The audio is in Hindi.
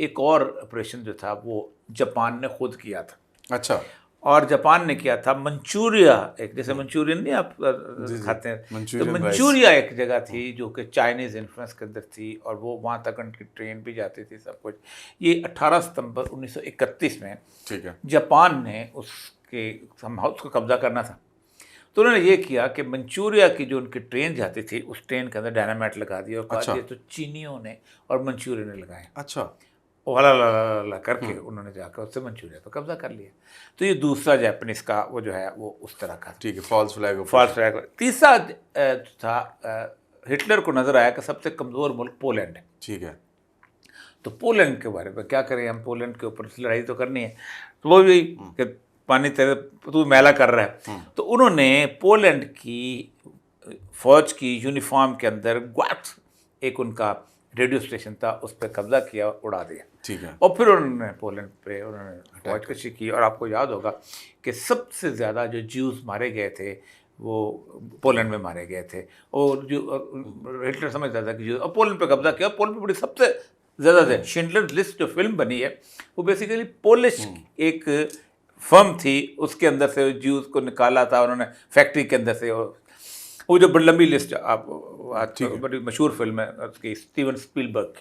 एक और ऑपरेशन जो था वो जापान ने खुद किया था। अच्छा। और जापान ने किया था मंचूरिया, एक जैसे मंचूरियन नहीं आप खाते हैं, तो मंचूरियन मंचूरिया एक जगह थी जो कि चाइनीज़ इन्फ्लुएंस के अंदर थी, और वो वहाँ तक उनकी ट्रेन भी जाती थी सब कुछ। ये 18 सितंबर 1931 में ठीक है। जापान ने उसके उसको कब्जा करना था, तो उन्होंने ये किया कि मंचूरिया की जो उनकी ट्रेन जाती थी उस ट्रेन के अंदर डायनामाइट लगा दिया और कहा अच्छा। ये तो चीनियों ने और मंचूरियन ने लगाए। अच्छा। वाला ला ला ला ला करके उन्होंने जाकर उससे मंचूरिया पर कब्जा कर लिया। तो ये दूसरा जापानीज का वो जो है वो उस तरह का ठीक है, फॉल्स फ्लैग। False flag. तीसरा था हिटलर को नजर आया कि सबसे कमजोर मुल्क पोलैंड है। ठीक है। तो पोलैंड के बारे में क्या करें हम, पोलैंड के ऊपर लड़ाई तो करनी है, तो वो भी कि पानी तेरे तू मैला कर रहा है। तो उन्होंने पोलैंड की फौज की यूनिफॉर्म के अंदर ग्वाट एक उनका रेडियो स्टेशन था, उस पर कब्जा किया, उड़ा दिया। ठीक है। और फिर उन्होंने पोलैंड पे उन्होंने फौजकशी की, और आपको याद होगा कि सबसे ज़्यादा जो ज्यूज़ मारे गए थे वो पोलैंड में मारे गए थे। और जो हिटलर समझता था कि जो पोलैंड पे कब्जा किया, पोलैंड पे बड़ी सबसे ज़्यादा थे। शिंडलर लिस्ट जो फिल्म बनी है वो बेसिकली पोलिश एक फर्म थी, उसके अंदर से ज्यूज़ को निकाला था उन्होंने फैक्ट्री के अंदर से। और वो जो बड़ी लंबी लिस्ट, आप बड़ी मशहूर फिल्म है उसकी, स्टीवन स्पीलबर्ग,